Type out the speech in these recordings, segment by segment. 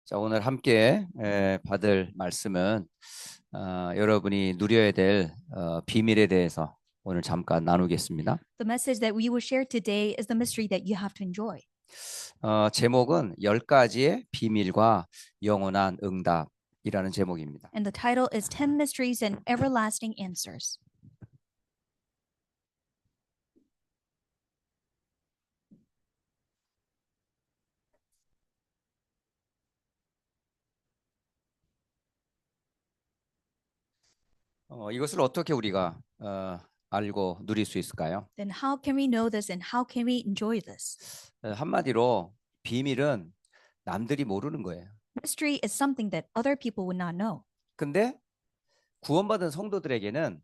자, 오늘 함께 받을 말씀은 여러분이 누려야 될 비밀에 대해서 오늘 잠깐 나누겠습니다. The message that we will share today is the mystery that you have to enjoy. 제목은 10가지의 비밀과 영원한 응답이라는 제목입니다. And the title is 10 Mysteries and Everlasting Answers. 이것을 어떻게 우리가 알고 누릴 수 있을까요? Then how can we know this and how can we enjoy this? 한마디로 비밀은 남들이 모르는 거예요. Mystery is something that other people would not know. 근데 구원받은 성도들에게는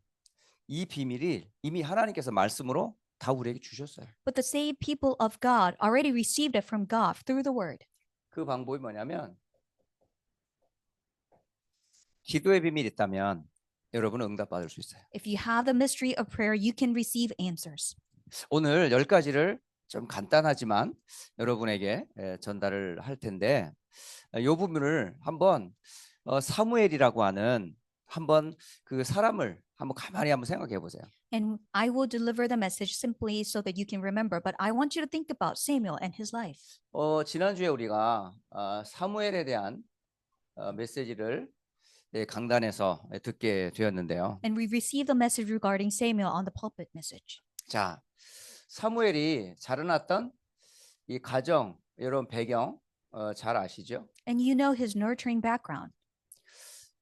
이 비밀이 이미 하나님께서 말씀으로 다 우리에게 주셨어요. But the saved people of God already received it from God through the word. 그 방법이 뭐냐면 기도의 비밀이 있다면 여러분은 응답받을 수 있어요. If you have the mystery of prayer, you can receive answers. 오늘 10가지를 좀 간단하지만 여러분에게 전달을 할 텐데 이 부분을 한번 사무엘이라고 하는 한번 그 사람을 한번 가만히 한번 생각해 보세요. And I will deliver the message simply so that you can remember. But I want you to think about Samuel and his life. 지난주에 우리가 사무엘에 대한 메시지를 강단에서 듣게 되었는데요. And we received the message regarding Samuel on the pulpit message. 자, 사무엘이 자라났던 이 가정 이런 배경 잘 아시죠? And you know his nurturing background.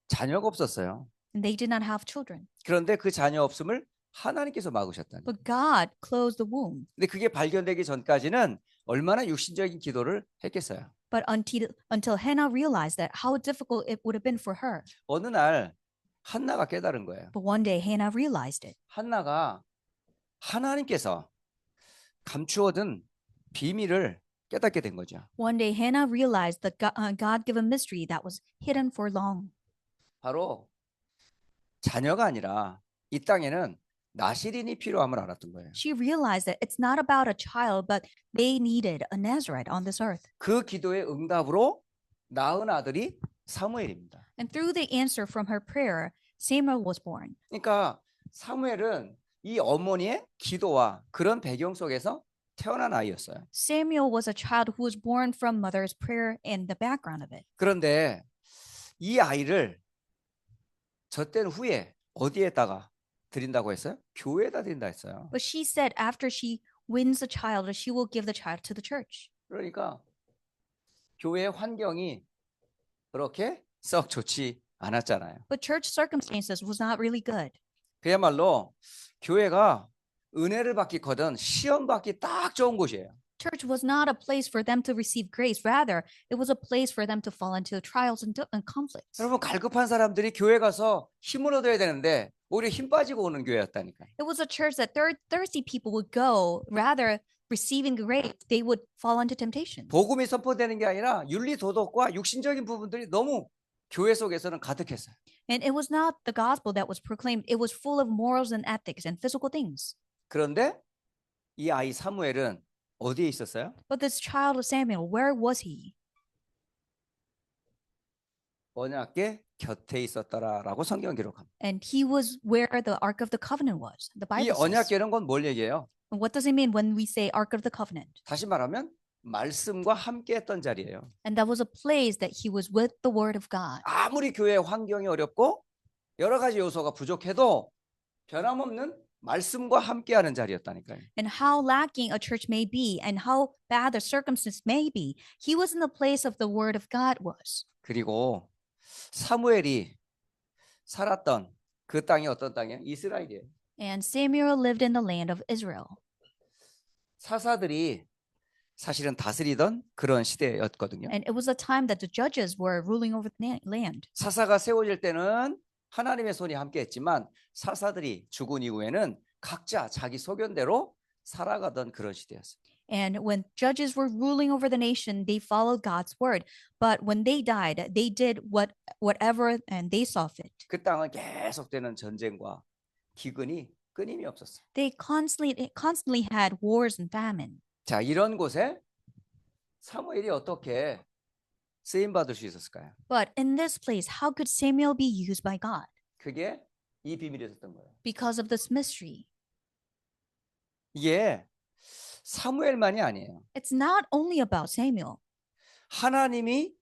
자녀가 없었어요. And they did not have children. 그런데 그 자녀 없음을 하나님께서 막으셨다니. But God closed the womb. 근데 그게 발견되기 전까지는 얼마나 육신적인 기도를 했겠어요. But until Hannah realized that how difficult it would have been for her. 어느 날 한나가 깨달은 거예요. But one day Hannah realized it. 한나가 하나님께서 감추어둔 비밀을 깨닫게 된 거죠. One day Hannah realized the God-given mystery that was hidden for long. 바로 자녀가 아니라 이 땅에는 나실인이 필요함을 알았던 거예요. She realized that it's not about a child, but they needed a Nazarite on this earth. 그 기도의 응답으로 낳은 아들이 사무엘입니다. And through the answer from her prayer, Samuel was born. 그러니까 사무엘은 이 어머니의 기도와 그런 배경 속에서 태어난 아이였어요. Samuel was a child who was born from mother's prayer and the background of it. 그런데 이 아이를 젖된 후에 어디에다가 드린다고 했어요? 교회에다 드린다 했어요. But she said after she wins the child, she will give the child to the church. 그러니까 교회의 환경이 그렇게 썩 좋지 않았잖아요. But church circumstances was not really good. 그야말로 교회가 은혜를 받기거든 시험 받기 딱 좋은 곳이에요. Church was not a place for them to receive grace. Rather, it was a place for them to fall into trials and conflicts. 여러분 갈급한 사람들이 교회 가서 힘을 얻어야 되는데 오히려 힘 빠지고 오는 교회였다니까요. It was a church that thirsty people would go. Rather, receiving grace, they would fall into temptation. 복음이 선포되는 게 아니라 윤리 도덕과 육신적인 부분들이 너무 교회 속에서는 가득했어요. And it was not the gospel that was proclaimed. It was full of morals and ethics and physical things. 그런데 이 아이 사무엘은 어디에 있었어요? But this child of Samuel, where was he? 언약궤 곁에 있었더라라고 성경 기록합니다. And he was where the Ark of the Covenant was. The 이 Bible says. 언약궤는 건 뭘 얘기해요? And what does it mean when we say Ark of the Covenant? 다시 말하면 말씀과 함께했던 자리예요. And that was a place that he was with the Word of God. 아무리 교회 환경이 어렵고 여러 가지 요소가 부족해도 변함없는 말씀과 함께하는 자리였다니까요. And how lacking a church may be and how bad the circumstance may be, he was in the place of the Word of God was. 그리고 사무엘이 살았던 그 땅이 어떤 땅이에요? 이스라엘이에요. And Samuel lived in the land of Israel. 사사들이 사실은 다스리던 그런 시대였거든요. And it was a time that the judges were ruling over the land. 사사가 세워질 때는 하나님의 손이 함께했지만 사사들이 죽은 이후에는 각자 자기 소견대로 살아가던 그런 시대였어요. And when judges were ruling over the nation, they followed God's word. But when they died, they did whatever and they saw fit. 그 땅은 계속되는 전쟁과 기근이 끊임이 없었어요. They constantly had wars and famine. 자, 이런 곳에 사무엘이 어떻게 쓰임 받을 수 있었을까요? But in this place, how could Samuel be used by God? 그게 이 비밀이 있었던 거예요. Because of this mystery. 이게 사무엘만이 아니에요. It's not only about Samuel. 하나님이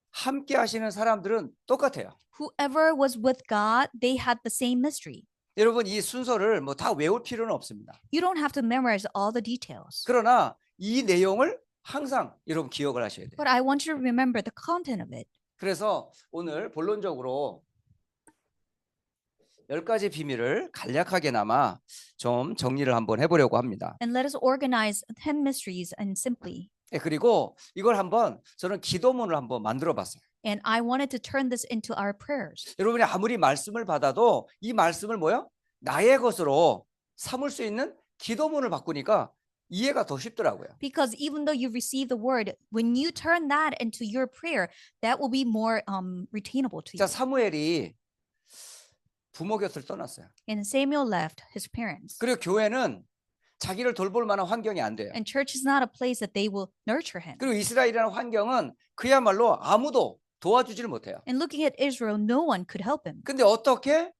함께 하시는 사람들은 똑같아요. Whoever was with God, they had the same mystery. 여러분 이 순서를 뭐 다 외울 필요는 없습니다. You don't have to memorize all the details. 그러나 이 내용을 항상 여러분 기억을 하셔야 돼요. But I want you to remember the content of it. 그래서 오늘 본론적으로 10가지 비밀을 간략하게나마 좀 정리를 한번 해보려고 합니다. And let us organize 10 mysteries and simply. 예, 그리고 이걸 한번 저는 기도문을 한번 만들어 봤어요. And I wanted to turn this into our prayers. 여러분이 아무리 말씀을 받아도 이 말씀을 뭐요? 나의 것으로 삼을 수 있는 기도문을 바꾸니까 이해가 더 쉽더라고요. Because even though you receive the word, when you turn that into your prayer, that will be more retainable to you. 자, 사무엘이 부모 곁을 떠났어요. And Samuel left his parents. 그리고 교회는 자기를 돌볼 만한 환경이 안 돼요. And church is not a place that they will nurture him. 그리고 이스라엘이라는 환경은 그야말로 아무도 도와주지를 못해요. And looking at Israel, no one could help him. 근데 어떻게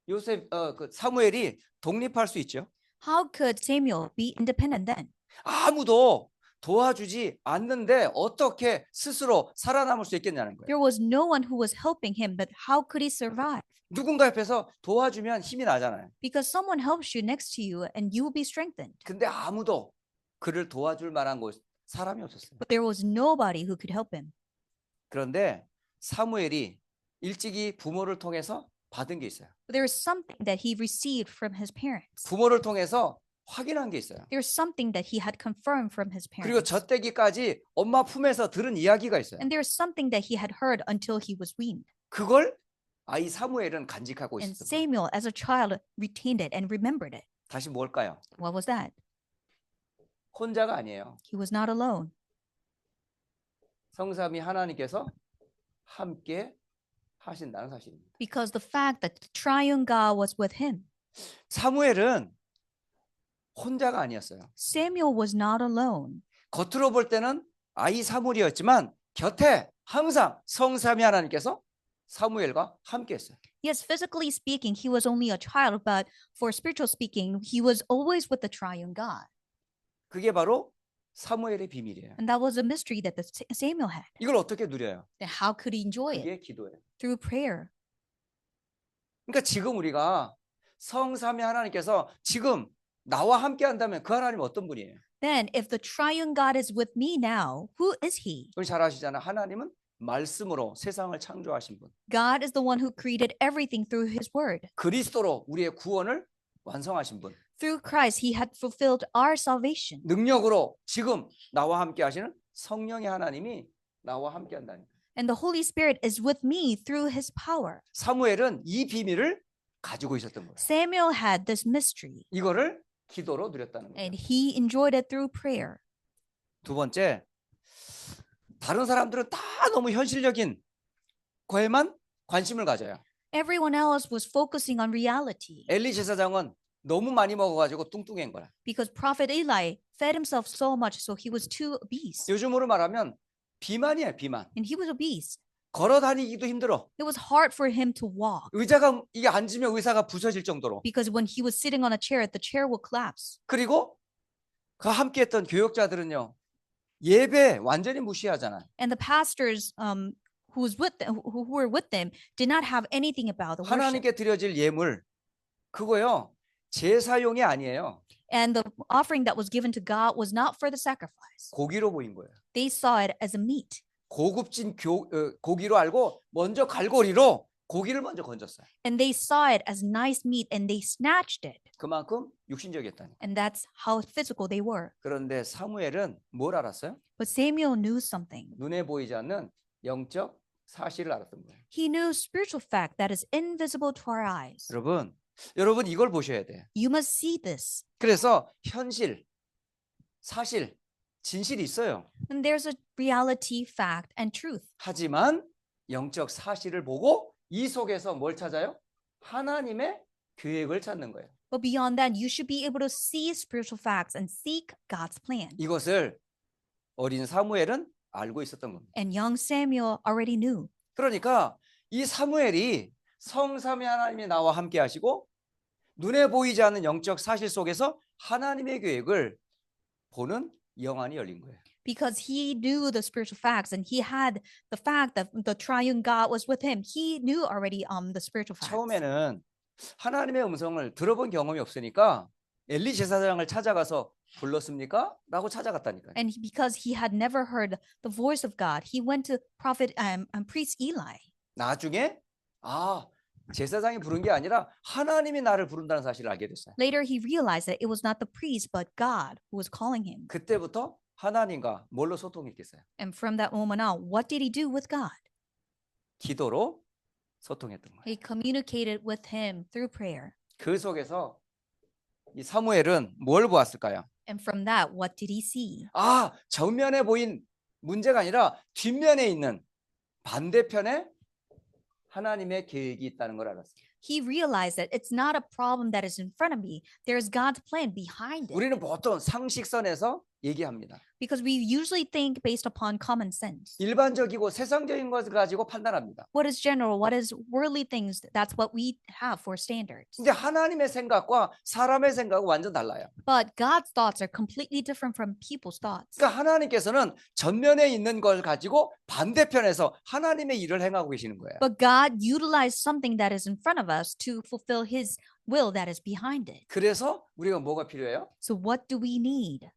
그 사무엘이 독립할 수 있죠? How could Samuel be independent then? 아무도 도와주지 않는데 어떻게 스스로 살아남을 수 있겠냐는 거예요. There was no one who was helping him, but how could he survive? 누군가 옆에서 도와주면 힘이 나잖아요. Because someone helps you next to you and you will be strengthened. 근데 아무도 그를 도와줄 만한 사람이 없었어요. But there was nobody who could help him. 그런데 사무엘이 일찍이 부모를 통해서 받은 게 있어요. But there is something that he received from his parents. 부모를 통해서 확인한 게 있어요. There's something that he had confirmed from his 그리고 parents. 젖대기까지 엄마 품에서 들은 이야기가 있어요. And there's something that he had heard until he was weaned. 그걸 아이 사무엘은 간직하고 And 있었어요. Samuel, as a child, retained it and remembered it. 다시 뭘까요? What was that? 혼자가 아니에요. He was not alone. 성삼위 하나님께서 함께 하신다는 사실입니다. Because the fact that the triune God was with him. 사무엘은 혼자가 아니었어요. Samuel was not alone. 겉으로 볼 때는 아이 사무엘이었지만 곁에 항상 성삼위 하나님께서 사무엘과 함께했어요. Yes, physically speaking, he was only a child, but for spiritual speaking, he was always with the triune God. 그게 바로 사무엘의 비밀이에요. And that was a mystery that Samuel had. 이걸 어떻게 누려요? Then how could he enjoy it? 그게 기도예요. Through prayer. 그러니까 지금 우리가 성삼위 하나님께서 지금 나와 함께 한다면 그 하나님은 어떤 분이에요? Then, if the triune God is with me now, who is he? 우리 잘 아시잖아요. 하나님은 말씀으로 세상을 창조하신 분. God is the one who created everything through his word. 그리스도로 우리의 구원을 완성하신 분. Through Christ, he had fulfilled our salvation. 능력으로 지금 나와 함께 하시는 성령의 하나님이 나와 함께 한다는 거예요. And the Holy Spirit is with me through his power. 사무엘은 이 비밀을 가지고 있었던 거예요. Samuel had this mystery, 이거를 기도로 누렸다는 거예요. and he enjoyed it through prayer. 두 번째, 다른 사람들은 다 너무 현실적인 거에만 관심을 가져요. Everyone else was focusing on reality 엘리 제사장은 너무 많이 먹어가지고 뚱뚱한 거야. because Prophet Eli fed himself so much, so he was too obese. 요즘으로 말하면 비만이야, 비만. And he was obese. 걸어 다니기도 힘들어. It was hard for him to walk 의자가 이게 앉으면 의사가 부서질 정도로. because when he was sitting on a chair, the chair would collapse. 그리고 그 함께했던 교역자들은요, 예배 완전히 무시하잖아요. And the pastors who were with them did not have anything about the worship. 하나님께 드려질 예물 그거요 제사용이 아니에요. And the offering that was given to God was not for the sacrifice. 고기로 보인 거예요. They saw it as a meat. 고급진 고기로 알고 먼저 갈고리로 고기를 먼저 건졌어요. And they saw it as nice meat and they snatched it. 그만큼 육신적이었다는 거예요. And that's how physical they were. 그런데 사무엘은 뭘 알았어요? But Samuel knew something. 눈에 보이지 않는 영적 사실을 알았던 거예요. He knew spiritual fact that is invisible to our eyes. 여러분 이걸 보셔야 돼요. You must see this. 그래서 현실, 사실, 진실이 있어요. And there's a reality, fact, and truth. 하지만 영적 사실을 보고 이 속에서 뭘 찾아요? 하나님의 계획을 찾는 거예요. But beyond that, you should be able to see spiritual facts and seek God's plan. 이것을 어린 사무엘은 알고 있었던 겁니다. And young Samuel already knew. 그러니까 이 사무엘이 성삼위 하나님이 나와 함께 하시고 눈에 보이지 않는 영적 사실 속에서 하나님의 계획을 보는 영안이 열린 거예요. Because he knew the spiritual facts and he had the fact that the triune God was with him. He knew already the spiritual facts. 처음에는 하나님의 음성을 들어본 경험이 없으니까 엘리 제사장을 찾아가서 불렀습니까? 라고 찾아갔다니까요. And because he had never heard the voice of God, he went to prophet and priest Eli. 나중에 제사장이 부른 게 아니라 하나님이 나를 부른다는 사실을 알게 됐어요. Later, he realized that it was not the priest, but God who was calling him. 그때부터 하나님과 뭘로 소통했겠어요? And from that moment on, what did he do with God? 기도로 소통했던 거예요. He communicated with him through prayer. 그 속에서 이 사무엘은 뭘 보았을까요? And from that, what did he see? 정면에 보인 문제가 아니라 뒷면에 있는 반대편에 하나님의 계획이 있다는 걸 알았어요. He realized that it's not a problem that is in front of me. There's God's plan behind it. 우리는 보통 상식선에서 얘기합니다. Because we usually think based upon common sense. 일반적이고 세상적인 것을 가지고 판단합니다. What is general? What is worldly things? That's what we have for standards. 근데 하나님의 생각과 사람의 생각은 완전 달라요. But God's thoughts are completely different from people's thoughts. 그러니까 하나님께서는 전면에 있는 걸 가지고 반대편에서 하나님의 일을 행하고 계시는 거예요. But God utilized something that is in front of us to fulfill his will that is behind it. 그래서 우리가 뭐가 필요해요? So what do we need?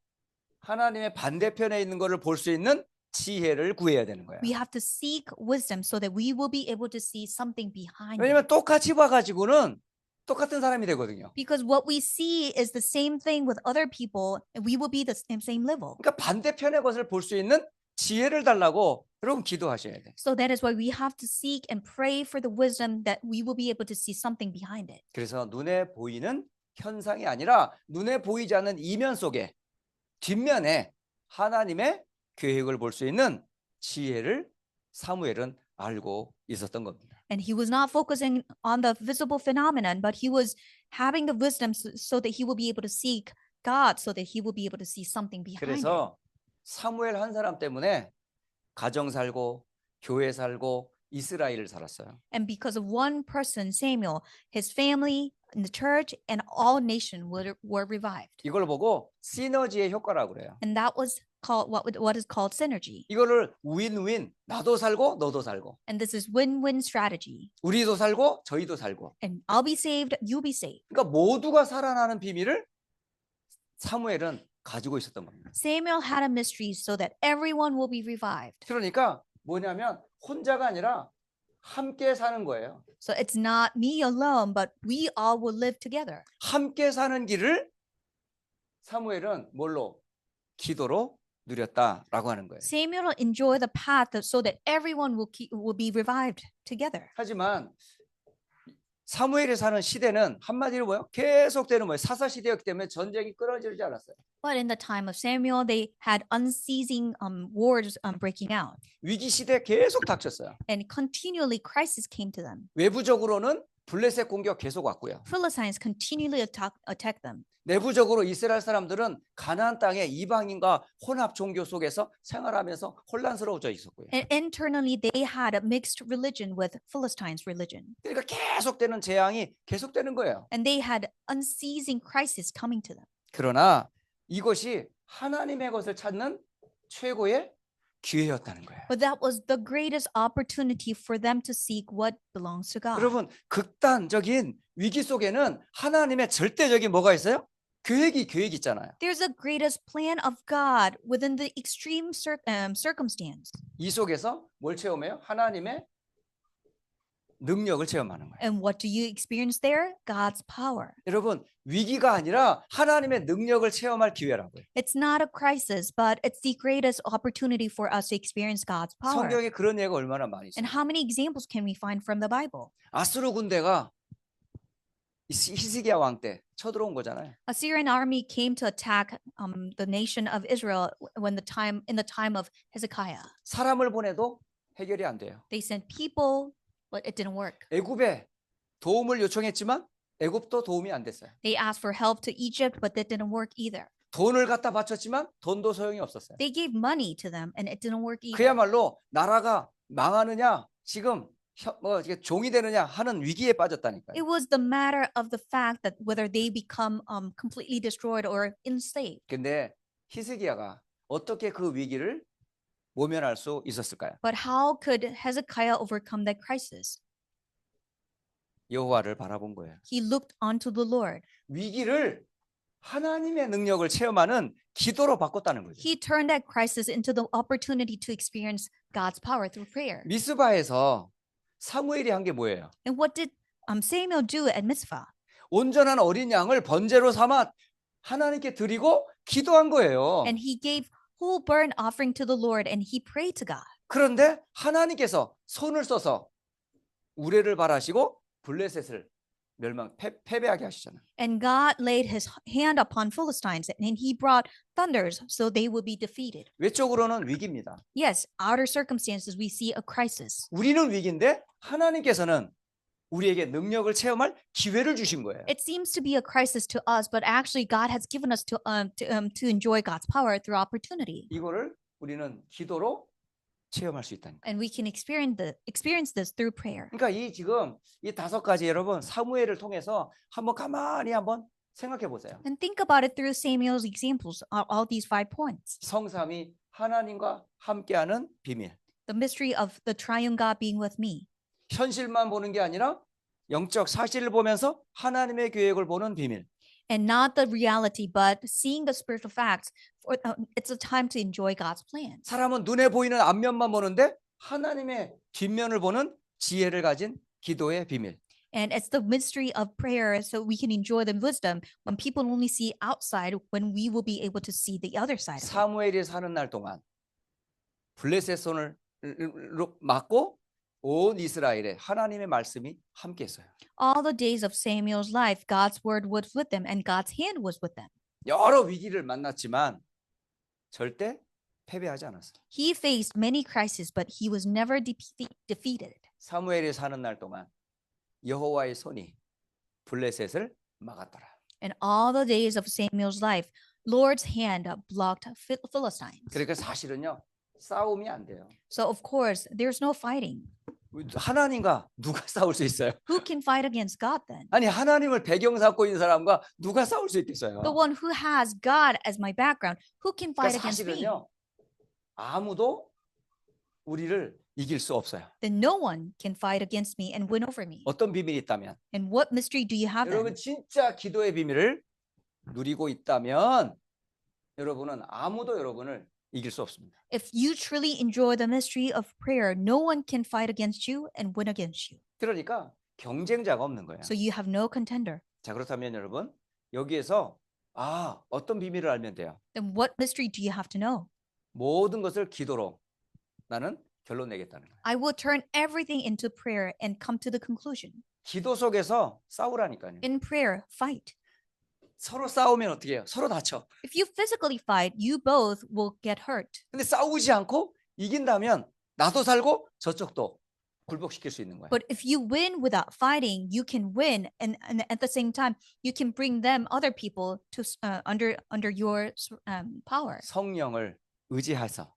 하나님의 반대편에 있는 것을 볼 수 있는 지혜를 구해야 되는 거예요. We have to seek wisdom so that we will be able to see something behind it. 왜냐하면 똑같이 봐가지고는 똑같은 사람이 되거든요. Because what we see is the same thing with other people, and we will be the same level. 그러니까 반대편의 것을 볼 수 있는 지혜를 달라고 여러분 기도하셔야 돼요. So that is why we have to seek and pray for the wisdom that we will be able to see something behind it. 그래서 눈에 보이는 현상이 아니라 눈에 보이지 않는 이면 속에 뒷면에 하나님의 계획을 볼 수 있는 지혜를 사무엘은 알고 있었던 겁니다. And he was not focusing on the visible phenomenon, but he was having the wisdom so that he will be able to seek God, so that he will be able to see something behind it. 그래서 사무엘 한 사람 때문에 가정 살고 교회 살고 이스라엘을 살았어요. And because of one person, Samuel, his family, in the church, and all nation were revived. 이걸 보고 시너지의 효과라고 그래요. And that was called what is called synergy. 이거를 윈윈, 나도 살고 너도 살고 And this is win-win strategy. 우리도 살고 저희도 살고. And I'll be saved, you'll be saved. 그러니까 모두가 살아나는 비밀을 사무엘은 가지고 있었던 겁니다. Samuel had a mystery so that everyone will be revived. 그러니까 뭐냐면 혼자가 아니라 함께 사는 거예요. So it's not me alone, but we all will live together. 함께 사는 길을 사무엘은 뭘로? 기도로 누렸다라고 하는 거예요. Samuel will enjoy the path so that everyone will be revived together. 하지만 사무엘이 사는 시대는 한마디로 뭐예요? 계속되는 뭐예요? 사사 시대였기 때문에 전쟁이 끊어지지 않았어요. But in the time of Samuel, they had unceasing wars breaking out. 위기 시대 계속 닥쳤어요. And continually crisis came to them. 외부적으로는 블레셋 공격 계속 왔고요. Philistines continually attacked them. 내부적으로 이스라엘 사람들은 가나안 땅의 이방인과 혼합 종교 속에서 생활하면서 혼란스러워져 있었고요. And internally, they had a mixed religion with Philistines' religion. 그러니까 계속되는 재앙이 계속되는 거예요. And they had unceasing crisis coming to them. 그러나 이것이 하나님의 것을 찾는 최고의 기회였다는 거예요. But that was the greatest opportunity for them to seek what belongs to God. 여러분, 극단적인 위기 속에는 하나님의 절대적인 뭐가 있어요? 계획이 있잖아요. There's a greatest plan of God within the extreme circumstance. 이 속에서 뭘 체험해요? 하나님의 능력을 체험하는 거예요. And what do you experience there? God's power. 여러분, 위기가 아니라 하나님의 능력을 체험할 기회라고요. It's not a crisis, but it's the greatest opportunity for us to experience God's power. 성경에 그런 예가 얼마나 많이 있어요. And how many examples can we find from the Bible? 아수르 군대가 히스기야 왕 때 쳐들어온 거잖아요. Assyrian army came to attack the nation of Israel in the time of Hezekiah. 사람을 보내도 해결이 안 돼요. They sent people, but it didn't work. 애굽에 도움을 요청했지만 애굽도 도움이 안 됐어요. They asked for help to Egypt, but that didn't work either. 돈을 갖다 바쳤지만 돈도 소용이 없었어요. They gave money to them and it didn't work either. 그야말로 나라가 망하느냐 지금 이게 종이 되느냐 하는 위기에 빠졌다니까요. It was the matter of the fact that whether they become completely destroyed or enslaved. 근데 히스기야가 어떻게 그 위기를 모면할 수 있었을까요? But how could Hezekiah overcome that crisis? 여호와를 바라본 거예요. He looked unto the Lord. 위기를 하나님의 능력을 체험하는 기도로 바꿨다는 거죠. He turned that crisis into the opportunity to experience God's power through prayer. 미스바에서 사무엘이 한 게 뭐예요? And what did Samuel do at Mizpah? 온전한 어린 양을 번제로 삼아 하나님께 드리고 기도한 거예요. And he gave whole burnt offering to the Lord and he prayed to God. 그런데 하나님께서 손을 써서 우레를 발하시고 블레셋을 패배하게 하시잖아요. And God laid his hand upon Philistines and he brought thunders so they would be defeated. 외적으로는 위기입니다. Yes, outer circumstances we see a crisis. 우리는 위기인데 하나님께서는 우리에게 능력을 체험할 기회를 주신 거예요. It seems to be a crisis to us, but actually God has given us to enjoy God's power through opportunity. 이거를 우리는 기도로 체험할 수 있다니까. And we can experience this through prayer. 그러니까 지금 이 5가지 여러분 사무엘을 통해서 한번 가만히 한번 생각해 보세요. And think about it through Samuel's examples, all these 5 points. 성삼위 하나님과 함께하는 비밀. The mystery of the triune God being with me. 현실만 보는 게 아니라 영적 사실을 보면서 하나님의 계획을 보는 비밀. And not the reality, but seeing the spiritual facts. It's a time to enjoy God's plans. 사람은 눈에 보이는 앞면만 보는데 하나님의 뒷면을 보는 지혜를 가진 기도의 비밀. And it's the mystery of prayer so we can enjoy the wisdom when people only see outside, when we will be able to see the other side of it. 사무엘이 사는 날 동안 블레셋 손을 맞고 온 이스라엘에 하나님의 말씀이 함께했어요. All the days of Samuel's life, God's word was with them and God's hand was with them. 여러 위기를 만났지만 절대 패배하지 않았어요. He faced many crises, but he was never defeated. 사무엘이 사는 날 동안 여호와의 손이 블레셋을 막았더라. And all the days of Samuel's life, Lord's hand blocked Philistines. 그러니까 사실은요 싸움이 안 돼요. So of course, there's no fighting. 하나님과 누가 싸울 수 있어요? Who can fight against God then? 아니 하나님을 배경 삼고 있는 사람과 누가 싸울 수 있겠어요? The one who has God as my background, who can fight 그러니까 against me? 사실은요 아무도 우리를 이길 수 없어요. Then no one can fight against me and win over me. 어떤 비밀이 있다면 And what mystery do you have 여러분 then? 진짜 기도의 비밀을 누리고 있다면 여러분은 아무도 여러분을 이길 수 없습니다. If you truly enjoy the mystery of prayer, no one can fight against you and win against you. 그러니까 경쟁자가 없는 거예요. So you have no contender. 자 그렇다면 여러분 여기에서 어떤 비밀을 알면 돼요. Then what mystery do you have to know? 모든 것을 기도로 나는 결론 내겠다는 거예요. I will turn everything into prayer and come to the conclusion. 기도 속에서 싸우라니까요. In prayer, fight. 서로 싸우면 어떻게 해요? 서로 다쳐. If you physically fight, you both will get hurt. 근데 싸우지 않고 이긴다면 나도 살고 저쪽도 굴복시킬 수 있는 거예요. But if you win without fighting, you can win, and at the same time, you can bring them, other people, to under your power. 성령을 의지해서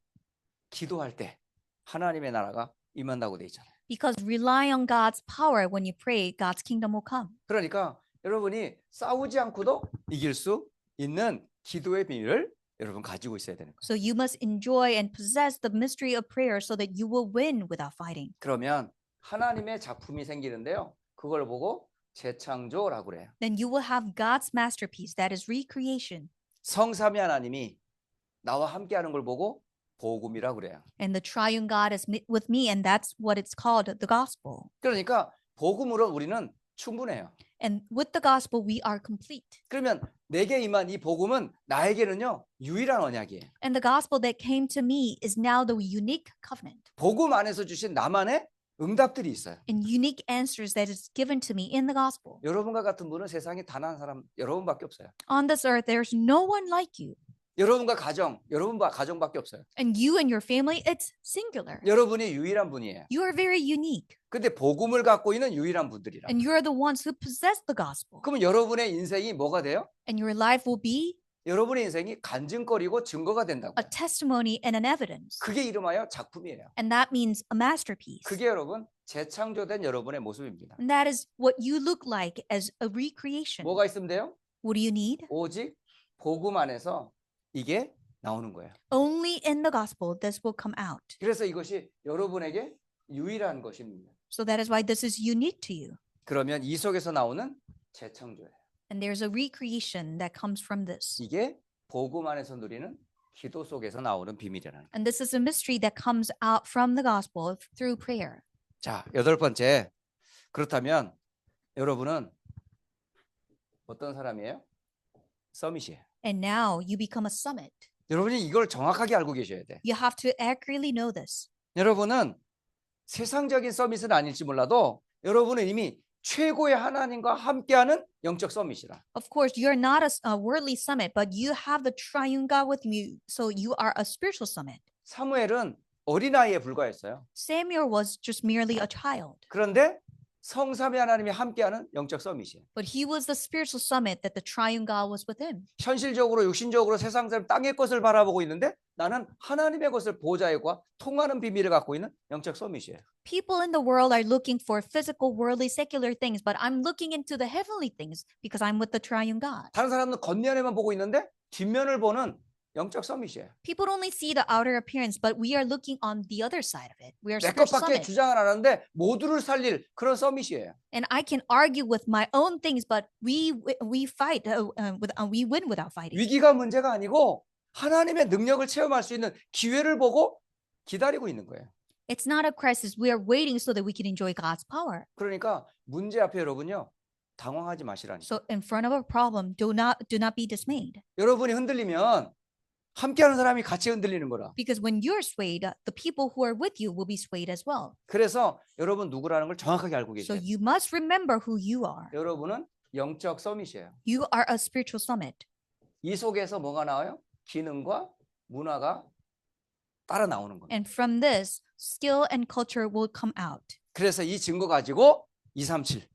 기도할 때 하나님의 나라가 임한다고 돼 있잖아요. Because rely on God's power when you pray, God's kingdom will come. 그러니까 여러분이 싸우지 않고도 이길 수 있는 기도의 비밀을 여러분 가지고 있어야 되는 거예요. So you must enjoy and possess the mystery of prayer so that you will win without fighting. 그러면 하나님의 작품이 생기는데요. 그걸 보고 재창조라고 그래요. Then you will have God's masterpiece, that is recreation. 성삼위 하나님이 나와 함께하는 걸 보고 복음이라고 그래요. And the triune God is with me, and that's what it's called, the gospel. 그러니까 복음으로 우리는 충분해요. And with the gospel, we are complete. 그러면 내게 임한 이 복음은 나에게는요 유일한 언약이에요. And the gospel that came to me is now the unique covenant 복음 안에서 주신 나만의 응답들이 있어요. and unique answers that is given to me in the gospel. 여러분과 같은 분은 세상에 단 한 사람 여러분밖에 없어요. On this earth, there's no one like you. 여러분과 여러분과 가정밖에 없어요. And you and your family, it's singular. 여러분이 유일한 분이에요. You are very unique. 근데 복음을 갖고 있는 유일한 분들이라. And you're the ones who possess the gospel. 그러면 여러분의 인생이 뭐가 돼요? And your life will be 여러분의 인생이 간증거리고 증거가 된다고. a testimony and an evidence. 그게 이름하여 작품이에요. And that means a masterpiece. 그게 여러분 재창조된 여러분의 모습입니다. And that is what you look like as a recreation. 뭐가 있으면 돼요? What do you need? 오직 복음 안에서 이게 나오는 거예요. Only in the gospel this will come out. 그래서 이것이 여러분에게 유일한 것입니다. So that is why this is unique to you. 그러면 이 속에서 나오는 재창조예요. And there's a recreation that comes from this. 이게 복음 안에서 누리는 기도 속에서 나오는 비밀이라는 거예요. And this is a mystery that comes out from the gospel through prayer. 자, 8번째. 그렇다면 여러분은 어떤 사람이에요? 서밋이에요. And now you become a summit. 여러분이 이걸 정확하게 알고 계셔야 돼. You have to accurately know this. 여러분은 세상적인 서밋은 아닐지 몰라도 여러분은 이미 최고의 하나님과 함께하는 영적 서밋이라. Of course, you're not a worldly summit, but you have the triune God with you. So you are a spiritual summit. 사무엘은 어린아이에 불과했어요. Samuel was just merely a child, 그런데 성삼위 하나님이 함께하는 영적 서밋이에요. but he was the spiritual summit that the triune God was with him. 현실적으로 육신적으로 세상 사람 땅의 것을 바라보고 있는데 나는 하나님의 것을 보좌과 통하는 비밀을 갖고 있는 영적 서밋이에요. People in the world are looking for physical, worldly, secular things, but I'm looking into the heavenly things because I'm with the triune God. 다른 사람은 겉면에만 보고 있는데 뒷면을 보는 영적 서밋이에요. People only see the outer appearance, but we are looking on the other side of it. We are 내 spiritual 것밖에 summit. 주장을 안 하는데 모두를 살릴 그런 서밋이에요. And I can argue with my own things, but we fight we win without fighting. 위기가 문제가 아니고 하나님의 능력을 체험할 수 있는 기회를 보고 기다리고 있는 거예요. It's not a crisis. We are waiting so that we can enjoy God's power. 그러니까 문제 앞에 여러분요 당황하지 마시라니. So in front of a problem, do not be dismayed. 여러분이 흔들리면 함께하는 사람이 같이 흔들리는 거라. Because when you're swayed, the people who are with you will be swayed as well. 그래서 여러분 누구라는 걸 정확하게 알고 So 계세요. you must remember who you are. 여러분은 영적 서밋이에요. You are a spiritual summit. 이 속에서 뭐가 나와요? 기능과 문화가 따라 나오는 겁니다. And from this, skill and culture will come out. 그래서 이 증거 가지고 237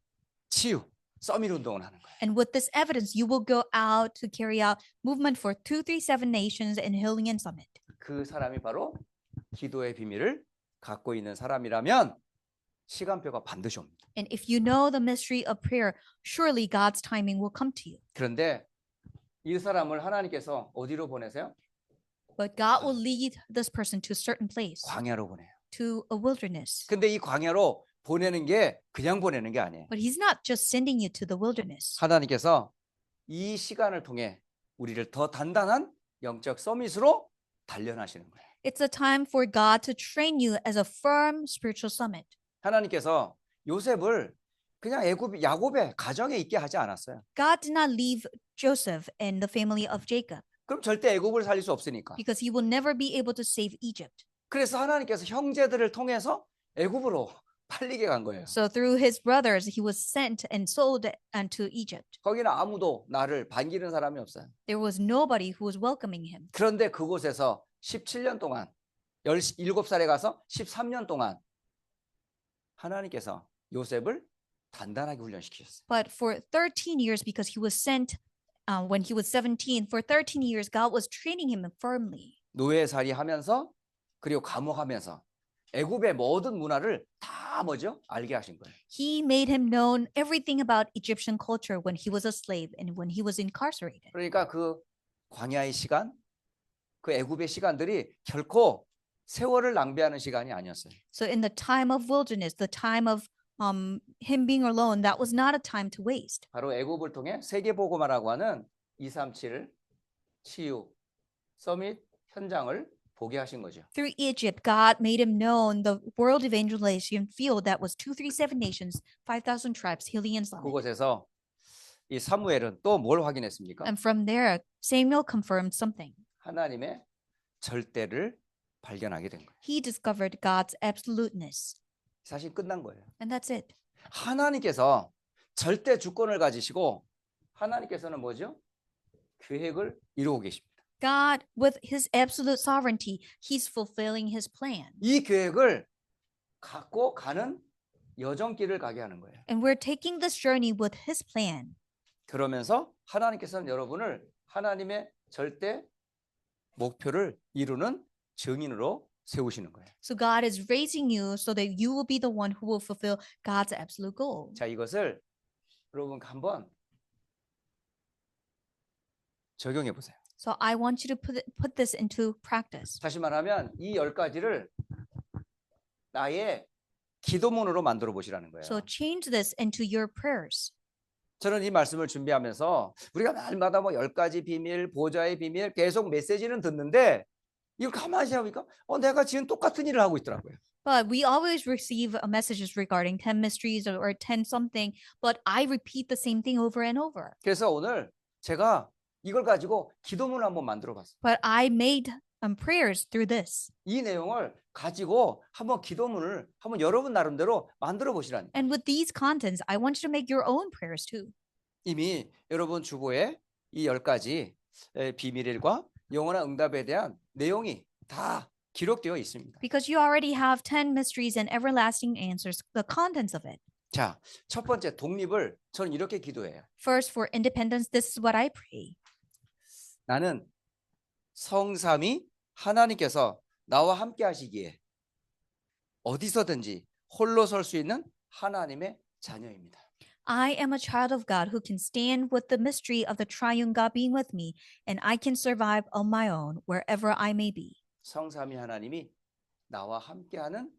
치유 서밋 운동을 하는 거예요. And with this evidence, you will go out to carry out movement for 237 nations and healing and summit. 그 사람이 바로 기도의 비밀을 갖고 있는 사람이라면 시간표가 반드시 옵니다. And if you know the mystery of prayer, surely God's timing will come to you. 그런데 이 사람을 하나님께서 어디로 보내세요? But God will lead this person to a certain place, 광야로 보내요. to a wilderness. 근데 이 광야로 보내는 게 그냥 보내는 게 아니에요. But He's not just sending you to the wilderness. 하나님께서 이 시간을 통해 우리를 더 단단한 영적 서밋으로 단련하시는 거예요. It's a time for God to train you as a firm spiritual summit. 하나님께서 요셉을 그냥 야곱의 가정에 있게 하지 않았어요. God did not leave Joseph and the family of Jacob 그럼 절대 애굽을 살릴 수 없으니까. because he will never be able to save Egypt. 그래서 하나님께서 형제들을 통해서 애굽으로 팔리게 간 거예요. So through his brothers, he was sent and sold unto Egypt. 거기는 아무도 나를 반기는 사람이 없어요. There was nobody who was welcoming him. 그런데 그곳에서 17년 동안 17살에 가서 13년 동안 하나님께서 요셉을 단단하게 훈련시키셨어요. But for 13 years, because he was sent when he was 17, for 13 years, God was training him firmly. 노예살이 하면서 그리고 감옥하면서 애굽의 모든 문화를 다 뭐죠? 알게 하신 거예요. He made him known everything about Egyptian culture when he was a slave and when he was incarcerated. 그러니까 그 광야의 시간, 그 애굽의 시간들이 결코 세월을 낭비하는 시간이 아니었어요. So in the time of wilderness, the time of him being alone, that was not a time to waste. 바로 애굽을 통해 세계복음화라고 하는 237 치유 서밋 현장을 보게 하신 거죠. Through Egypt, God made him known the world evangelization field that was 237 nations, 5,000 tribes, healing and summit. 그곳에서 이 사무엘은 또 뭘 확인했습니까? And from there, Samuel confirmed something. 하나님의 절대를 발견하게 된 거예요. He discovered God's absoluteness. 사실 끝난 거예요. And that's it. 하나님께서 절대 주권을 가지시고 하나님께서는 뭐죠? 계획을 이루고 계십니다. God, with his absolute sovereignty, he's fulfilling his plan. 이 계획을 갖고 가는 여정길을 가게 하는 거예요. And we're taking this journey with his plan. 그러면서 하나님께서는 여러분을 하나님의 절대 목표를 이루는 증인으로 세우시는 거예요. So God is raising you so that you will be the one who will fulfill God's absolute goal. 자, 이것을 여러분 한번 적용해 보세요. So I want you to put this into practice. 다시 말하면 이 10가지를 나의 기도문으로 만들어 보시라는 거예요. So change this into your prayers. 저는 이 말씀을 준비하면서 우리가 날마다 뭐 10가지 비밀, 보좌의 비밀 계속 메시지는 듣는데 이걸 가만히 생각해보니까 내가 지금 똑같은 일을 하고 있더라고요. But we always receive messages regarding 10 mysteries or 10 something, but I repeat the same thing over and over. 그래서 오늘 제가 이걸 가지고 기도문을 한번 만들어 봤어요. But I made prayers through this. 이 내용을 가지고 한번 기도문을 한번 여러분 나름대로 만들어 보시라니. And with these contents, I want you to make your own prayers too. 이미 여러분 주보에 이 10가지 비밀일과 영원한 응답에 대한 내용이 다 기록되어 있습니다. Because you already have 10 mysteries and everlasting answers, the contents of it. 자, 첫 번째 독립을 저는 이렇게 기도해요. First, for independence, this is what I pray. 나는 성삼위 하나님께서 나와 함께 하시기에 어디서든지 홀로 설 수 있는 하나님의 자녀입니다. I am a child of God who can stand with the mystery of the triune God being with me, and I can survive on my own wherever I may be. 성삼위 하나님이 나와 함께하는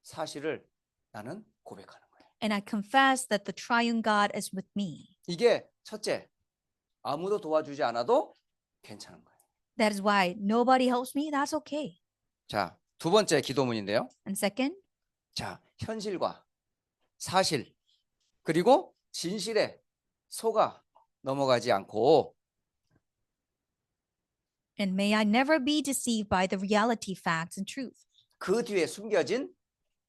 사실을 나는 고백하는 거예요. And I confess that the triune God is with me. 이게 첫째, 아무도 도와주지 않아도 괜찮은 거예요. That is why nobody helps me, that's okay. 자, 두 번째 기도문인데요. And second, 자, 현실과 사실 그리고 진실에 속아 넘어가지 않고 and may I never be deceived by the reality, facts, and truth. 그 뒤에 숨겨진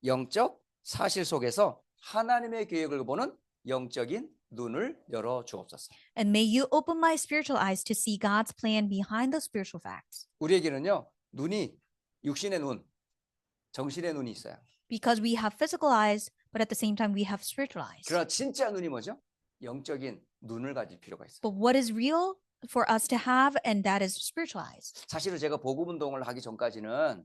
영적 사실 속에서 하나님의 계획을 보는 영적인 눈을 열어 주옵소서. And may you open my spiritual eyes to see God's plan behind the spiritual facts. 우리에게는요, 눈이 육신의 눈, 정신의 눈이 있어요. Because we have physical eyes, but at the same time we have spiritual eyes. 그러나 진짜 눈이 뭐죠? 영적인 눈을 가질 필요가 있어요. But what is real for us to have, and that is spiritual eyes. 사실은 제가 복음 운동을 하기 전까지는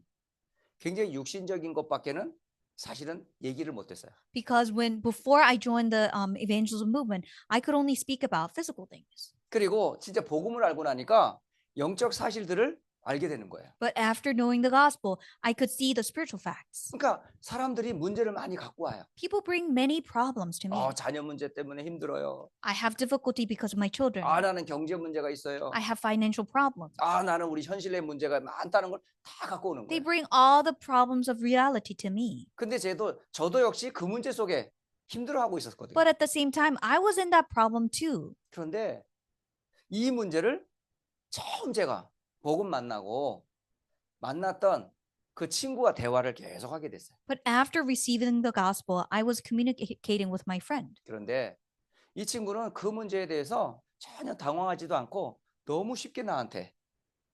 굉장히 육신적인 것밖에는 사실은 얘기를 못했어요. Because before I joined the evangelism movement, I could only speak about physical things. 그리고 진짜 복음을 알고 나니까 영적 사실들을 알게 되는 거예요. But after knowing the gospel, I could see the spiritual facts. 그러니까 사람들이 문제를 많이 갖고 와요. People bring many problems to me. 자녀 문제 때문에 힘들어요. I have difficulty because of my children. 나는 경제 문제가 있어요. I have financial problems. 나는 우리 현실의 문제가 많다는 걸 다 갖고 오는 They 거예요. bring all the problems of reality to me. 근데 저도 역시 그 문제 속에 힘들어하고 있었거든요. But at the same time, I was in that problem too. 그런데 이 문제를 처음 제가 복음 만났던 그 친구와 대화를 계속 하게 됐어요. But after receiving the gospel, I was communicating with my friend. 그런데 이 친구는 그 문제에 대해서 전혀 당황하지도 않고 너무 쉽게 나한테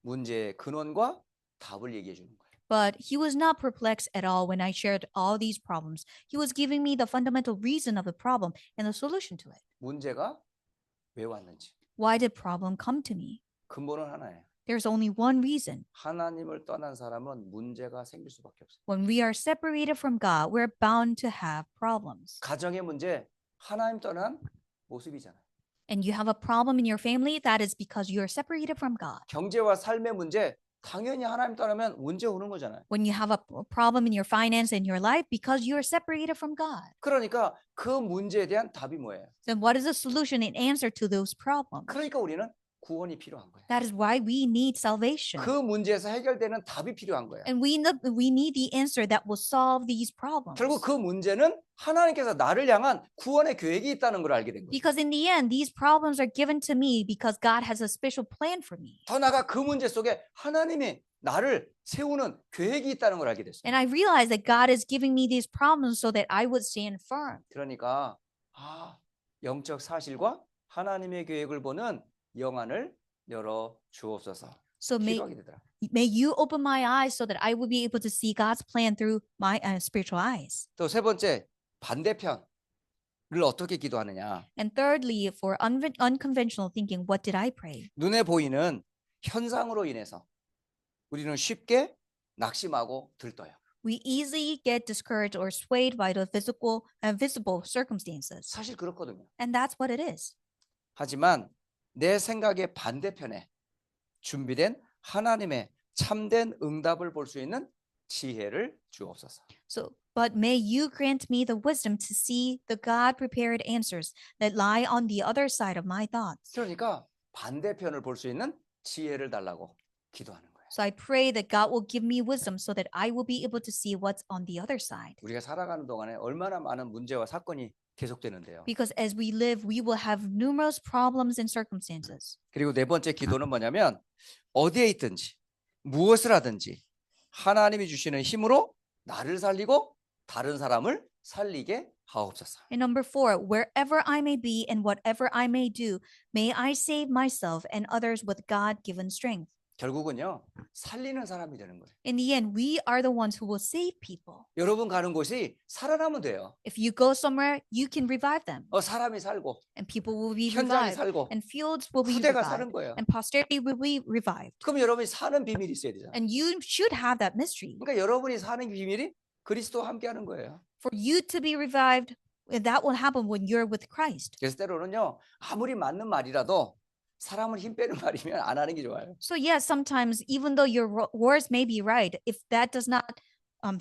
문제의 근원과 답을 얘기해 주는 거예요. But he was not perplexed at all when I shared all these problems. He was giving me the fundamental reason of the problem and the solution to it. 문제가 왜 왔는지. Why did problem come to me? 근본은 하나예요. There's only one reason. 하나님을 떠난 사람은 문제가 생길 수밖에 없어요. When we are separated from God, we're bound to have problems. 가정의 문제, 하나님 떠난 모습이잖아요. And you have a problem in your family, that is because you are separated from God. 경제와 삶의 문제, 당연히 하나님 떠나면 문제 오는 거잖아요. When you have a problem in your finance and your life, because you are separated from God. 그러니까 그 문제에 대한 답이 뭐예요? Then what is the solution and answer to those problems? 그러니까 우리는 구원이 필요한 거예요. That is why we need salvation. 그 문제에서 해결되는 답이 필요한 거예요. And we need the answer that will solve these problems. 결국 그 문제는 하나님께서 나를 향한 구원의 계획이 있다는 걸 알게 된 거예요. Because in the end, these problems are given to me because God has a special plan for me. 더 나아가 그 문제 속에 하나님이 나를 세우는 계획이 있다는 걸 알게 됐어요. And I realized that God is giving me these problems so that I would stand firm. 그러니까 영적 사실과 하나님의 계획을 보는 영안을 열어 주옵소서. So 필요하게 되더라. may you open my eyes so that I will be able to see God's plan through my spiritual eyes. 또 세 번째, 반대편을 어떻게 기도하느냐. And thirdly, for unconventional thinking, what did I pray? 눈에 보이는 현상으로 인해서 우리는 쉽게 낙심하고 들떠요. We easily get discouraged or swayed by the visible circumstances. 사실 그렇거든요. And that's what it is. 하지만 내 생각의 반대편에 준비된 하나님의 참된 응답을 볼 수 있는 지혜를 주옵소서. So, but may you grant me the wisdom to see the God-prepared answers that lie on the other side of my thoughts. 그러니까 반대편을 볼 수 있는 지혜를 달라고 기도하는 거예요. So I pray that God will give me wisdom so that I will be able to see what's on the other side. 우리가 살아가는 동안에 얼마나 많은 문제와 사건이 계속되는데요. Because as we live, we will have numerous problems and circumstances. 그리고 네 번째 기도는 뭐냐면 어디에 있든지 무엇을 하든지 하나님이 주시는 힘으로 나를 살리고 다른 사람을 살리게 하옵소서. And number 4, wherever I may be and whatever I may do, may I save myself and others with God-given strength. 결국은요 살리는 사람이 되는 거예요. In the end, we are the ones who will save people. 여러분 가는 곳이 살아나면 돼요. If you go somewhere, you can revive them. 사람이 살고 And people will be 현장이 revived. 살고 And fields will be 후대가 revived. 사는 거예요. And posterity will be revived. 그럼 여러분이 사는 비밀이 있어야 되잖아요. And you should have that mystery. 그러니까 여러분이 사는 비밀이 그리스도와 함께하는 거예요. For you to be revived, that will happen when you're with Christ. 그래서 때로는요 아무리 맞는 말이라도 사람을 힘 빼는 말이면 안 하는 게 좋아요. So yes, sometimes even though your words may be right, if that does not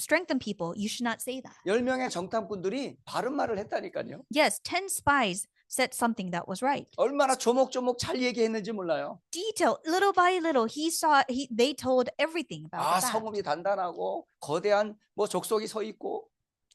strengthen people, you should not say that. 10명의 정탐꾼들이 바른 말을 했다니까요. Yes, 10 spies said something that was right. 얼마나 조목조목 잘 얘기했는지 몰라요. Detail, little by little, they told everything about that. 성읍이 단단하고 거대한 족속이 서 있고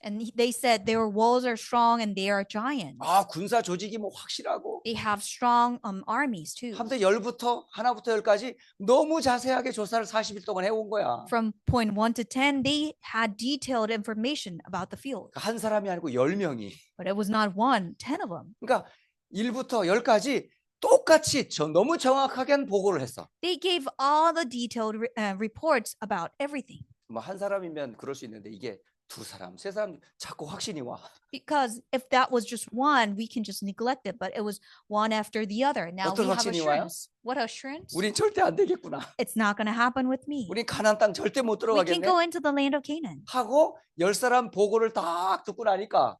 And they said their walls are strong and they are giants. 군사 조직이 확실하고 They have strong armies too. 하면서 하나부터 열까지 너무 자세하게 조사를 40일 동안 해온 거야. From point 1 to 10, they had detailed information about the field. 한 사람이 아니고 10명이. But it was not one, 10 of them. 그러니까 1부터 10까지 똑같이 너무 정확하게 보고를 했어. They gave all the detailed reports about everything. 한 사람이면 그럴 수 있는데 이게 두 사람, 세 사람 자꾸 확신이 와. Because if that was just one, we can just neglect it. But it was one after the other. Now we 어떤 have 확신이 와요? assurance. What assurance? 우린 절대 안 되겠구나. It's not going to happen with me. 우린 가나안 땅 절대 못 We can 들어가겠네. go into the land of Canaan. 하고 10사람 보고를 딱 듣고 나니까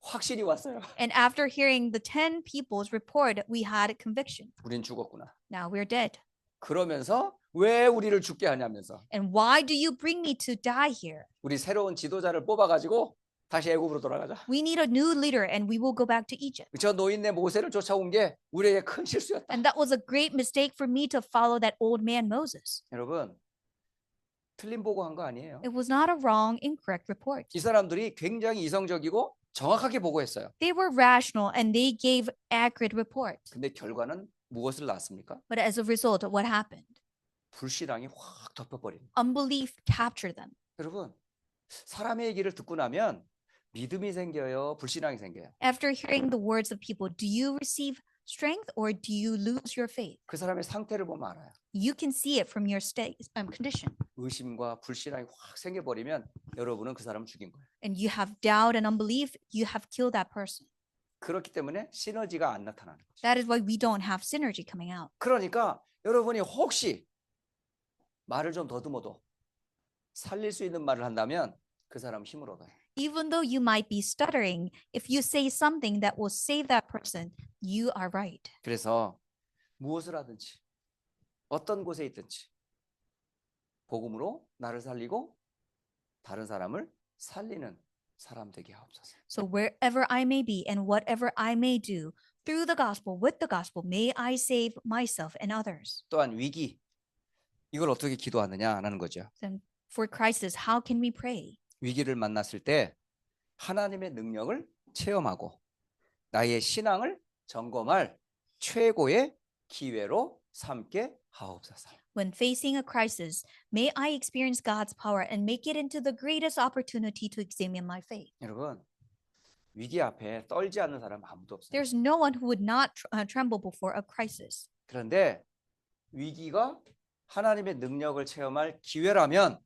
확신이 왔어요. And after hearing the 10 people's report, we had conviction. 우린 죽었구나. Now we're dead. 그러면서 왜 우리를 죽게 하냐면서 And why do you bring me to die here? 우리 새로운 지도자를 뽑아가지고 다시 애굽으로 돌아가자. We need a new leader and we will go back to Egypt. 저 노인네 모세를 쫓아온 게 우리에게 큰 실수였다. And that was a great mistake for me to follow that old man Moses. 여러분 틀린 보고한 거 아니에요. It was not a wrong, incorrect report. 이 사람들이 굉장히 이성적이고 정확하게 보고했어요. They were rational and they gave accurate report. 근데 결과는 무엇을 낳았습니까? But as a result, what happened? 불신앙이 확 덮여버린. Unbelief captured them. 여러분 사람의 얘기를 듣고 나면 믿음이 생겨요, 불신앙이 생겨요. After hearing the words of people, do you receive strength or do you lose your faith? 그 사람의 상태를 보면 알아요. You can see it from your condition. 의심과 불신앙이 확 생겨버리면 여러분은 그 사람을 죽인 거예요. And you have doubt and unbelief, you have killed that person. 그렇기 때문에 시너지가 안 나타나는 거죠. That is why we don't have synergy coming out. 그러니까 여러분이 혹시 말을 좀 더듬어도 살릴 수 있는 말을 한다면 그 사람 힘을 얻어요. Even though you might be stuttering, if you say something that will save that person, you are right. 그래서 무엇을 하든지 어떤 곳에 있든지 복음으로 나를 살리고 다른 사람을 살리는 사람 되게 하옵소서. So wherever I may be and whatever I may do, through the gospel, with the gospel, may I save myself and others. 또한 위기 이걸 어떻게 기도하느냐 하는 거죠. Then for crisis, how can we pray? 위기를 만났을 때 하나님의 능력을 체험하고 나의 신앙을 점검할 최고의 기회로 삼게 하옵소서. When facing a crisis, may I experience God's power and make it into the greatest opportunity to examine my faith. 여러분 위기 앞에 떨지 않는 사람 아무도 없어요. There's no one who would not tremble before a crisis. 그런데 위기가 하나님의 능력을 체험할 기회라면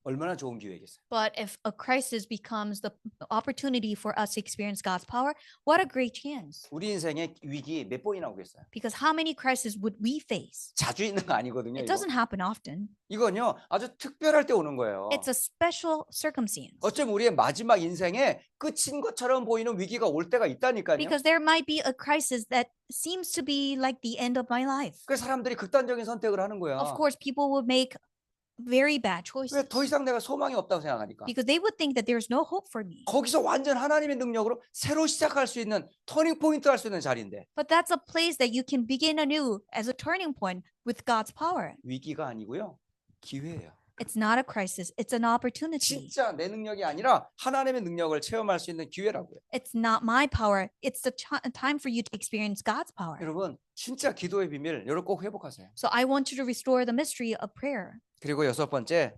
얼마나 좋은 기회겠어요. But if a crisis becomes the opportunity for us to experience God's power, what a great chance. 우리 인생에 위기 몇 번이나 오겠어요. Because how many crises would we face? 자주 있는 거 아니거든요. It 이거. doesn't happen often. 이건요 아주 특별할 때 오는 거예요. It's a special circumstance. 어쩌면 우리의 마지막 인생의 끝인 것처럼 보이는 위기가 올 때가 있다니까요. Because there might be a crisis that seems to be like the end of my life. 그래서 사람들이 극단적인 선택을 하는 거야. Of course, people would make very bad choices 왜 더 이상 내가 소망이 없다고 생각하니까. because they would think that there's no hope for me. 거기서 완전 하나님의 능력으로 새로 시작할 수 있는 터닝 포인트 할 수 있는 자리인데 But that's a place that you can begin anew as a turning point with God's power. 위기가 아니고요. 기회예요. It's not a crisis, it's an opportunity. 진짜 내 능력이 아니라 하나님의 능력을 체험할 수 있는 기회라고요. It's not my power, it's the time for you to experience God's power. 여러분 진짜 기도의 비밀 여러분 꼭 회복하세요. So I want you to restore the mystery of prayer. 그리고 여섯 번째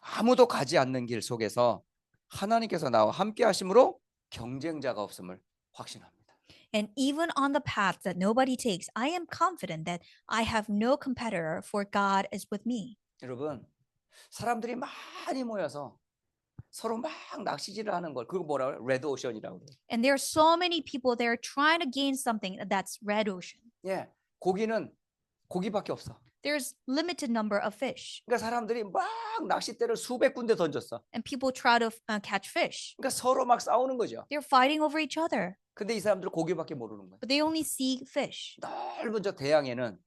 아무도 가지 않는 길 속에서 하나님께서 나와 함께 하심으로 경쟁자가 없음을 확신합니다. And even on the path that nobody takes, I am confident that I have no competitor, for God is with me. 여러분 사람들이 많이 모여서 서로 막 낚시질을 하는 걸 그거 뭐라고 그래요? 레드 오션이라고 그래요. And there are so many people there trying to gain something that's red ocean. 예, 고기는 고기밖에 없어. There's limited number of fish, 그러니까 사람들이 막 낚싯대를 수백 군데 던졌어. and people try to catch fish. 그러니까 서로 막 싸우는 거죠. They're fighting over each other, 근데 이 사람들 고기밖에 모르는 거예요. but they only see fish. 넓은 저 대양에는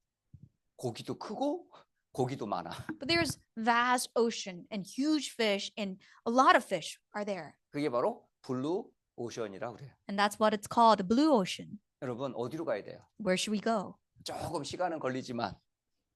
고기도 크고 고기도 많아. But there's vast ocean and huge fish, and a lot of fish are there. 그게 바로 블루 오션이라고 그래요. And that's what it's called, the blue ocean. 여러분 어디로 가야 돼요? Where should we go? 조금 시간은 걸리지만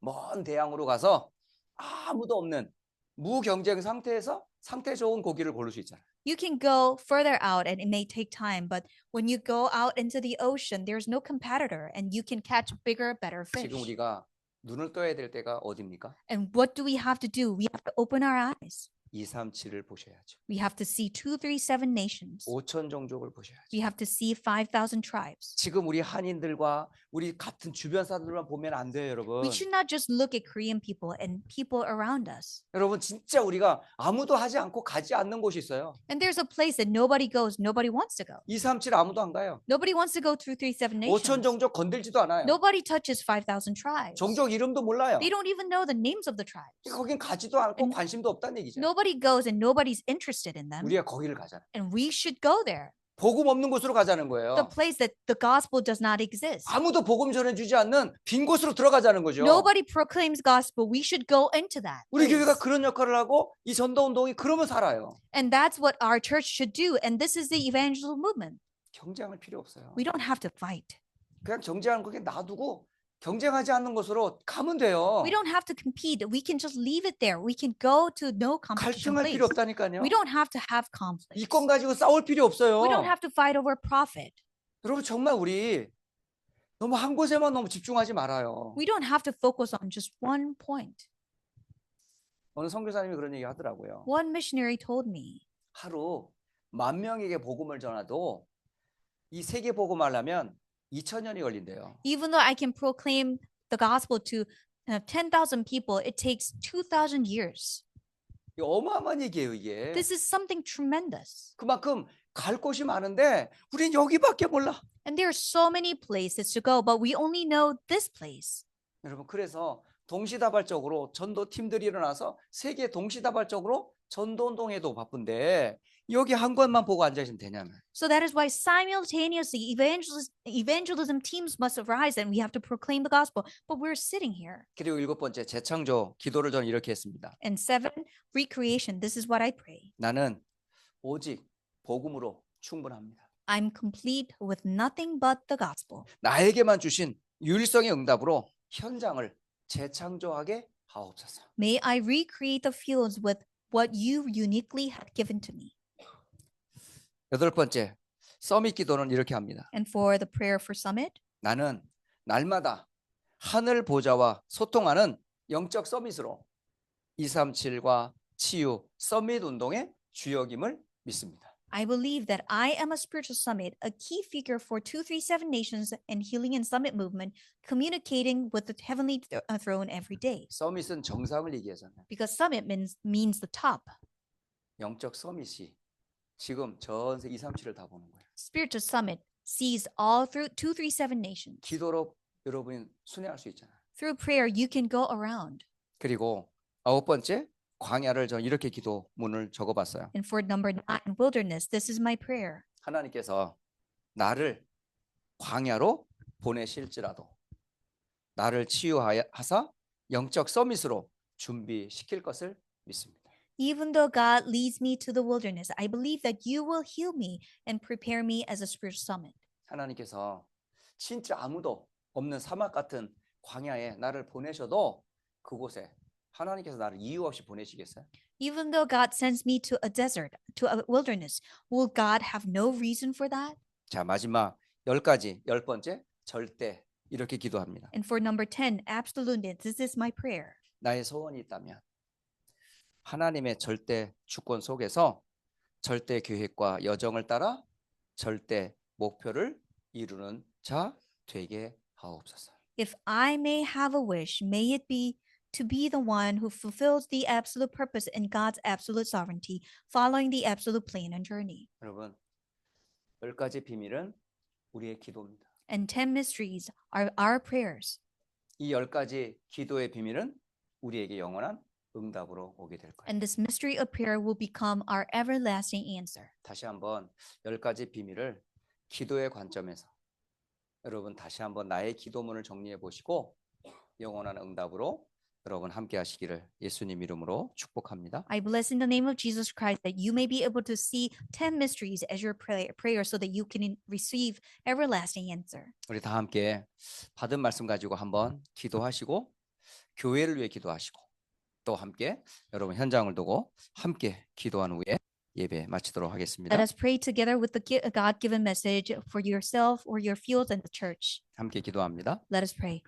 먼 대양으로 가서 아무도 없는 무경쟁 상태에서 상태 좋은 고기를 고를 수 있잖아요. You can go further out and it may take time, but when you go out into the ocean, there's no competitor and you can catch bigger, better fish. 지금 우리가 눈을 떠야 될 때가 어디입니까? And what do we have to do? We have to open our eyes. 237을 보셔야죠. We have to see 237 nations. 5천 종족을 보셔야죠. We have to see 5,000 tribes. 지금 우리 한인들과 우리 같은 주변 사람들만 보면 안 돼요, 여러분. We should not just look at Korean people and people around us. 여러분 진짜 우리가 아무도 하지 않고 가지 않는 곳이 있어요. And there's a place that nobody goes, nobody wants to go. 237 아무도 안 가요. Nobody wants to go through 3,7 5천 nations. 종족 건들지도 않아요. Nobody touches 5,000 tribes. 종족 이름도 몰라요. They don't even know the names of the tribes. 거긴 가지도 않고 관심도 없다는 얘기죠. Nobody goes and nobody's interested in them. 우리가 거기를 가잖아요. And we should go there. 복음 없는 곳으로 가자는 The 거예요. place that the gospel does not exist. 아무도 복음 전해주지 않는 빈 곳으로 들어가자는 거죠. Nobody proclaims gospel. We should go into that. 우리 교회가 place. 그런 역할을 하고 이 전도운동이 그러면 살아요. And that's what our church should do. And this is the evangelical movement. 경쟁할 필요 없어요. We don't have to fight. 그냥 경쟁하는 거 그냥 놔두고 경쟁하지 않는 곳으로 가면 돼요. We don't have to compete. We can just leave it there. We can go to no competition 갈등할 place. 필요 없다니까요. We don't have to have conflict. 이권 가지고 싸울 필요 없어요. We don't have to fight over profit. 여러분 정말 우리 너무 한 곳에만 너무 집중하지 말아요. We don't have to focus on just one point. 어느 선교사님이 그런 얘기 하더라고요. One missionary told me, 하루 10,000명에게 복음을 전해도 이 세계 복음하려면 2,000년이 걸린대요. even though I can proclaim the gospel to 10,000 people, it takes 2,000 years. 이게 어마어마한 얘기예요, 이게. This is something tremendous. 그만큼 갈 곳이 많은데 우린 여기밖에 몰라. And there are so many places to go, but we only know this place. 여러분 그래서 동시다발적으로 전도 팀들이 일어나서 세계 동시다발적으로 전도 운동에도 바쁜데 여기 한 곳만 보고 앉아 있으면 되냐면. So that is why simultaneously evangelism teams must arise and we have to proclaim the gospel. But we're sitting here. 그리고 일곱 번째 재창조 기도를 저는 이렇게 했습니다. And 7, recreation. This is what I pray. 나는 오직 복음으로 충분합니다. I'm complete with nothing but the gospel. 나에게만 주신 유일성의 응답으로 현장을 재창조하게 하옵소서. May I recreate the fields with what you uniquely have given to me. 여덟 번째 서밋 기도는 이렇게 합니다. And for the prayer for summit, 나는 날마다 하늘 보좌와 소통하는 영적 서밋으로 237과 치유 서밋 운동의 주역임을 믿습니다. I believe that I am a spiritual summit, a key figure for 237 Nations and Healing and Summit movement, communicating with the heavenly throne every day. 서밋은 정상을 얘기하잖아요. Because summit means the top. 영적 서밋이 지금 전세 237을 다 보는 거예요. Spiritual summit sees all through 237 nations. 기도로 여러분이 순회할 수 있잖아요. Through prayer, you can go around. 그리고 9번째 광야를 저 이렇게 기도문을 적어봤어요. And for number 9, wilderness, this is my prayer. 하나님께서 나를 광야로 보내실지라도 나를 치유하사 영적 서밋으로 준비시킬 것을 믿습니다. Even though God leads me to the wilderness, I believe that you will heal me and prepare me as a spiritual summit. 하나님께서 진짜 아무도 없는 사막 같은 광야에 나를 보내셔도 그곳에 하나님께서 나를 이유 없이 보내시겠어요? Even though God sends me to a desert, to a wilderness, will God have no reason for that? 자, 마지막 10번째 절대 이렇게 기도합니다. And for number 10, absolutely, this is my prayer. 나의 소원이 있다면 하나님의 절대 주권 속에서 절대 계획과 여정을 따라 절대 목표를 이루는 자 되게 하옵소서. If I may have a wish, may it be to be the one who fulfills the absolute purpose in God's absolute sovereignty, following the absolute plan and journey. 여러분, 10가지 비밀은 우리의 기도입니다. And 10 mysteries are our prayers. 이 10가지 기도의 비밀은 우리에게 영원한 응답으로 오게 될 거예요. And this mystery of prayer will become our everlasting answer. 다시 한번 10가지 비밀을 기도의 관점에서 여러분 다시 한번 나의 기도문을 정리해 보시고 영원한 응답으로 여러분 함께 하시기를 예수님 이름으로 축복합니다. I bless in the name of Jesus Christ that you may be able to see 10 mysteries as your prayer so that you can receive everlasting answer. 우리 다 함께 받은 말씀 가지고 한번 기도하시고 교회를 위해 기도하시고 또 함께 여러분 현장을 두고 함께 기도한 후에 예배 마치도록 하겠습니다. Let us pray together with the God-given message for yourself or your field and the church. 함께 기도합니다. Let us pray.